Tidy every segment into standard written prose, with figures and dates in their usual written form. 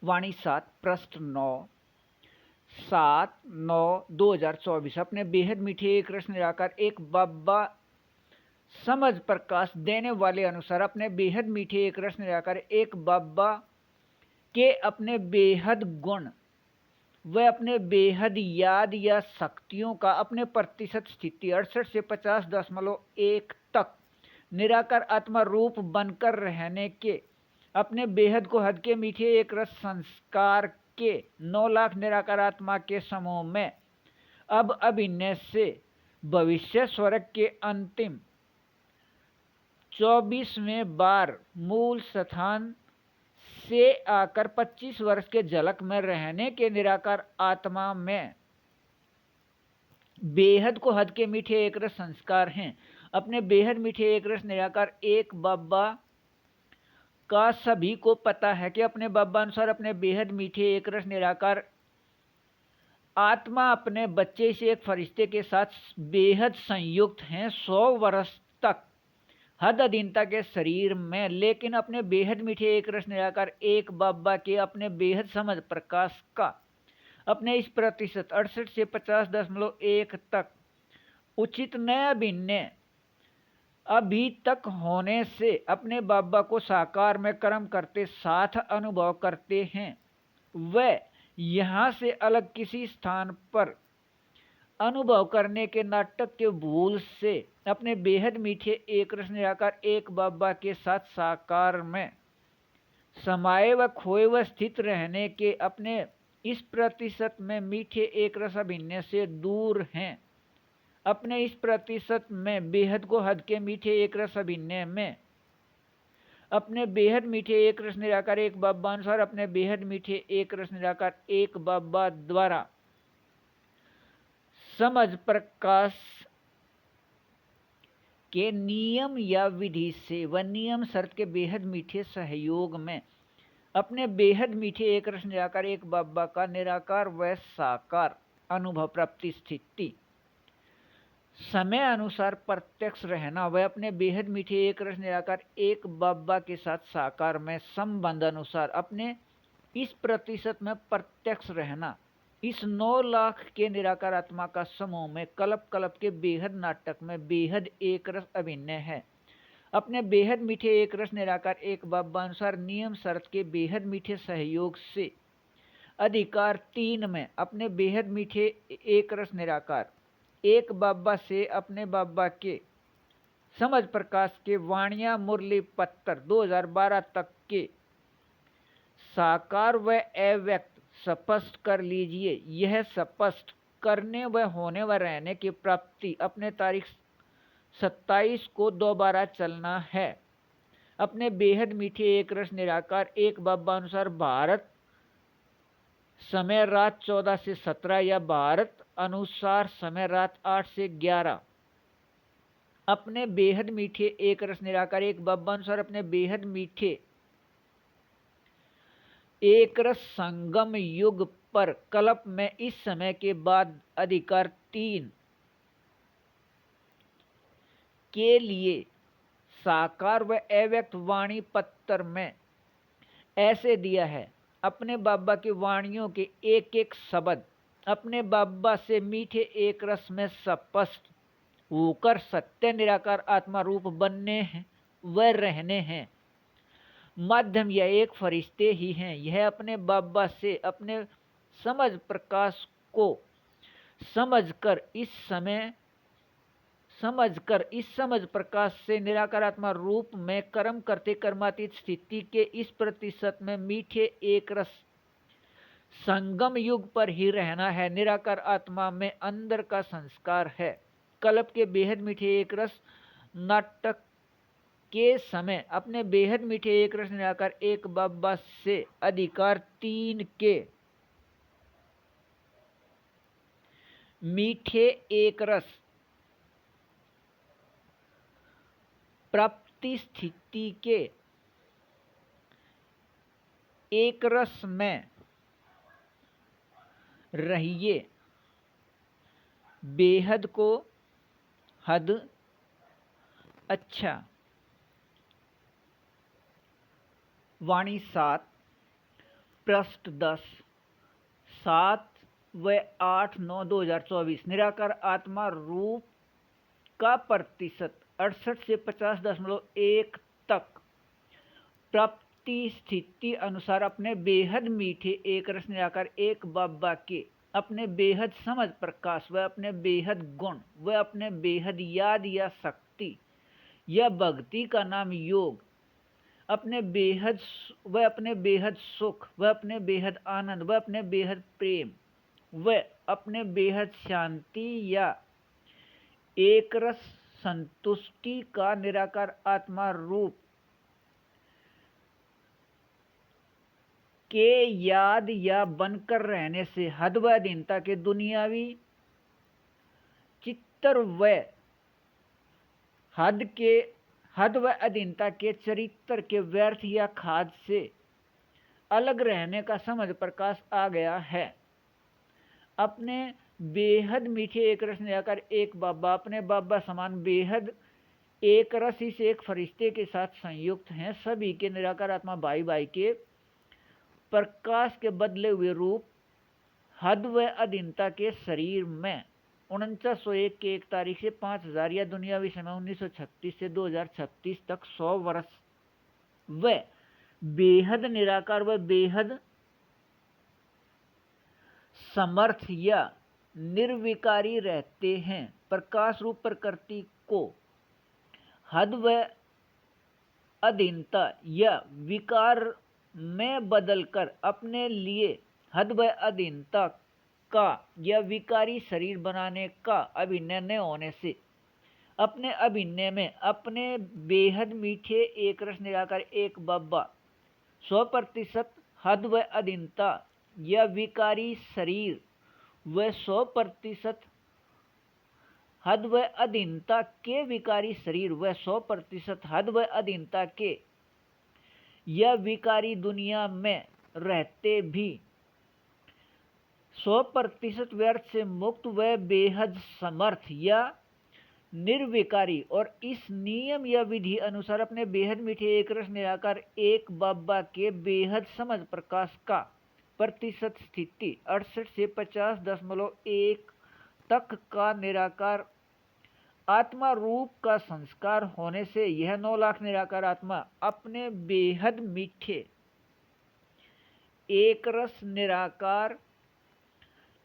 वाणी 7 प्रश्न 9 7/9/2024 अपने बेहद मीठे एक रस निराकार एक बाबा समझ प्रकाश देने वाले अनुसार अपने बेहद मीठे एक रस निराकार एक बाबा के अपने बेहद गुण व अपने बेहद याद या शक्तियों का अपने प्रतिशत स्थिति 68 से 50.1 तक निराकार आत्मा रूप बनकर रहने के अपने बेहद को हद के मीठे एक रस संस्कार के 9 लाख निराकार आत्मा के समूह में अब अभिनय से भविष्य स्वर्ग के अंतिम 24वें बार मूल स्थान से आकर 25 वर्ष के झलक में रहने के निराकार आत्मा में बेहद को हद के मीठे एक रस संस्कार हैं। अपने बेहद मीठे एक रस निराकार एक बाबा का सभी को पता है कि अपने बाबा अनुसार अपने बेहद मीठे एक रस निराकार आत्मा अपने बच्चे से एक फरिश्ते के साथ बेहद संयुक्त हैं 100 वर्ष तक हद अधीनता के शरीर में, लेकिन अपने बेहद मीठे एक रस निराकार एक बाबा के अपने बेहद समझ प्रकाश का अपने इस प्रतिशत 68 से 50.1 तक उचित नया भिन्न अभी तक होने से अपने बाबा को साकार में कर्म करते साथ अनुभव करते हैं। वह यहाँ से अलग किसी स्थान पर अनुभव करने के नाटक के भूल से अपने बेहद मीठे एक रस निराकार एक बाबा के साथ साकार में समाये व खोए व स्थित रहने के अपने इस प्रतिशत में मीठे एक रस अभिनय से दूर हैं। अपने इस प्रतिशत में बेहद को हद के मीठे एक रस अभिनय में अपने बेहद मीठे एक रस निराकार एक बाबा अनुसार अपने बेहद मीठे एक रस निराकार एक बाबा द्वारा समझ प्रकाश के नियम या विधि से व नियम शर्त के बेहद मीठे सहयोग में अपने बेहद मीठे एक रस निराकार एक बाबा का निराकार व साकार अनुभव प्राप्ति स्थिति समय अनुसार प्रत्यक्ष रहना वह अपने बेहद मीठे एक रस निराकार एक बाबा के साथ साकार में संबंध अनुसार अपने इस प्रतिशत में प्रत्यक्ष रहना इस 9 लाख के निराकार आत्मा का समूह में कल्प कल्प के बेहद नाटक में बेहद एक रस अभिनय है। अपने बेहद मीठे एक रस निराकार एक बाबा अनुसार नियम शर्त के बेहद मीठे सहयोग से अधिकार 3 में अपने बेहद मीठे एक रस निराकार एक बाबा से अपने बाबा के समझ प्रकाश के वाणिया मुरली पत्तर 2012 तक के साकार व अव्यक्त स्पष्ट कर लीजिए। यह स्पष्ट करने व होने व रहने की प्राप्ति अपने तारीख 27 को दोबारा चलना है। अपने बेहद मीठे एक रस निराकार एक बाबा अनुसार भारत समय रात 14 से 17 या भारत अनुसार समय रात 8 से 11 अपने बेहद मीठे एक रस निराकार एक बाबा अनुसार अपने बेहद मीठे एक रस संगम युग पर कल्प में इस समय के बाद अधिकार 3 के लिए साकार व अव्यक्त वाणी पत्र में ऐसे दिया है। अपने बाबा की वाणियों के एक एक शब्द अपने बाबा से मीठे एक रस में स्पष्ट होकर सत्य निराकार आत्मा रूप बनने हैं व रहने हैं। माध्यम यह एक फरिश्ते ही हैं। यह अपने बाबा से अपने समझ प्रकाश को समझकर इस समझ प्रकाश से निराकार आत्मा रूप में कर्म करते कर्मातीत स्थिति के इस प्रतिशत में मीठे एक रस संगम युग पर ही रहना है। निराकार आत्मा में अंदर का संस्कार है। कल्प के बेहद मीठे एक रस नाटक के समय अपने बेहद मीठे एक रस निराकार एक बाबा से अधिकार 3 के मीठे एक रस प्राप्ति स्थिति के एक रस में रहिए। बेहद को हद अच्छा। वाणी 7 पृष्ठ 10, 7 व 8/9/2024। निराकार आत्मा रूप का प्रतिशत 68 से 50.1 तक प्राप्ति स्थिति अनुसार अपने बेहद मीठे एक रस निराकार एक बाबा के अपने बेहद समझ प्रकाश व अपने बेहद गुण व अपने बेहद याद या शक्ति या भक्ति का नाम योग, अपने बेहद सुख व अपने बेहद आनंद व अपने बेहद प्रेम व अपने बेहद शांति या एक रस संतुष्टि का निराकार आत्मा रूप के याद या बनकर रहने से हद व अधीनता के दुनियावी चित्तर व हद व अधीनता के चरित्र के व्यर्थ या खाद से अलग रहने का समझ प्रकाश आ गया है। अपने बेहद मीठे एक रस निराकार एक बाबा अपने बाबा समान बेहद एक रस इस एक फरिश्ते के साथ संयुक्त हैं। सभी के निराकार आत्मा भाई भाई के प्रकाश के बदले हुए रूप हद व अधीनता के शरीर में 4901 के 1 तारीख से 5000 या दुनियावी समय 1936 से 2036 तक 100 वर्ष व बेहद निराकार व बेहद समर्थ या निर्विकारी रहते हैं। प्रकाश रूप प्रकृति को हद व अधीनता या विकार में बदलकर अपने लिए हद व अधीनता का या विकारी शरीर बनाने का अभिनय न होने से अपने अभिनय में अपने बेहद मीठे एक रस निराकार एक बाबा 100% हद व अधीनता या विकारी शरीर व 100% हद व अधीनता के विकारी शरीर व 100% हद व अधीनता के या विकारी दुनिया में रहते भी 100% व्यर्थ से मुक्त व बेहद समर्थ या निर्विकारी और इस नियम या विधि अनुसार अपने बेहद मीठे एक रस निराकार एक बाबा के बेहद समझ प्रकाश का प्रतिशत स्थिति 68 से 50.1 तक का निराकार आत्मा रूप का संस्कार होने से यह 9 लाख निराकार आत्मा अपने बेहद मीठे एक रस निराकार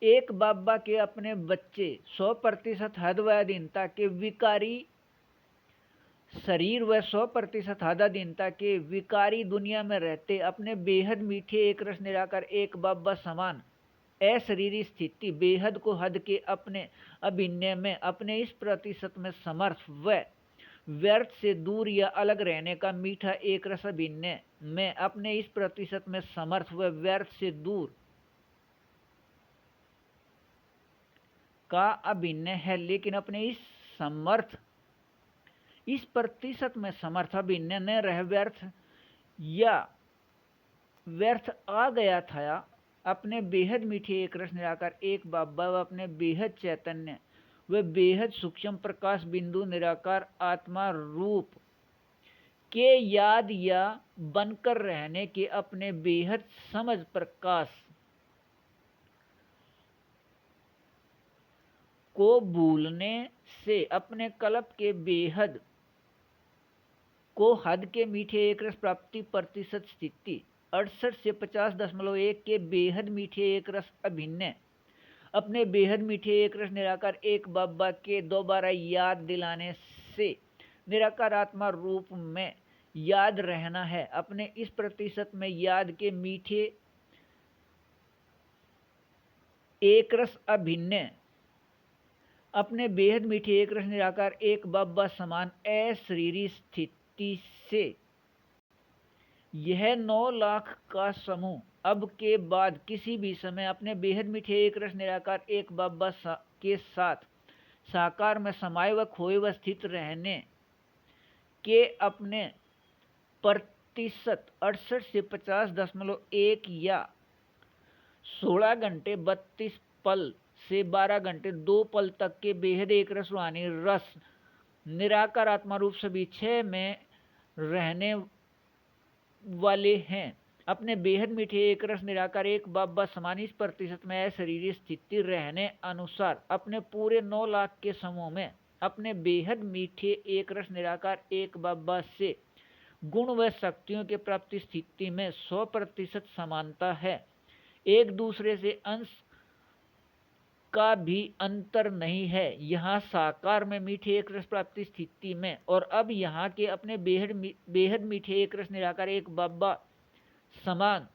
एक बाबा के अपने बच्चे 100% हद व अधीनता के विकारी शरीर व 100% हद अधीनता के विकारी दुनिया में रहते अपने बेहद मीठे एक रस निराकार एक बाबा समान अशरीरी स्थिति बेहद को हद के अपने अभिनय में अपने इस प्रतिशत में समर्थ व व्यर्थ से दूर या अलग रहने का मीठा एक रस अभिनय में अपने इस प्रतिशत में समर्थ व व्यर्थ से दूर का अभिनय है, लेकिन अपने इस प्रतिशत में समर्थ अभिनय न रह व्यर्थ आ गया था। अपने बेहद मीठे एक रस निराकार एक बाबा व अपने बेहद चैतन्य व बेहद सूक्ष्म प्रकाश बिंदु निराकार आत्मा रूप के याद या बनकर रहने के अपने बेहद समझ प्रकाश को भूलने से अपने कल्प के बेहद को हद के मीठे एक रस प्राप्ति प्रतिशत स्थिति 68 से 50.1 के बेहद मीठे एक रस अभिनय अपने बेहद मीठे एक रस निराकार एक बाबा के दोबारा याद दिलाने से निराकार आत्मा रूप में याद रहना है। अपने इस प्रतिशत में याद के मीठे एक रस अभिनय अपने बेहद मीठे एक रस निराकार एक बाबा समान अशरीरी स्थिति से यह 9 लाख का समूह अब के बाद किसी भी समय अपने बेहद मीठे एक रस निराकार एक बाबा के साथ साकार में समाये व खोए व स्थित रहने के अपने प्रतिशत 68 से 50.1 या 16 घंटे 32 पल से 12 घंटे 2 पल तक के बेहद एक रस रूहानी रस निराकार आत्मा रूप सभी 6 में रहने वाले हैं। अपने बेहद मीठे एक रस निराकार एक बाबा समान इस प्रतिशत में शरीर स्थिति रहने अनुसार अपने पूरे 9 लाख के समूह में अपने बेहद मीठे एक रस निराकार एक बाबा से गुण व शक्तियों के प्राप्ति स्थिति में 100% समानता है। एक दूसरे से अंश का भी अंतर नहीं है। यहाँ साकार में मीठे एक रस प्राप्ति स्थिति में और अब यहाँ के अपने बेहद मीठे एक रस निराकार एक बाबा समान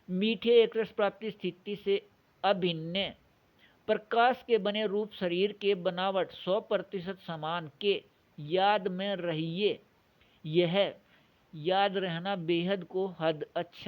मीठे एक रस प्राप्ति स्थिति से अभिन्न प्रकाश के बने रूप शरीर के बनावट 100% समान के याद में रहिए। यह याद रहना बेहद को हद अच्छा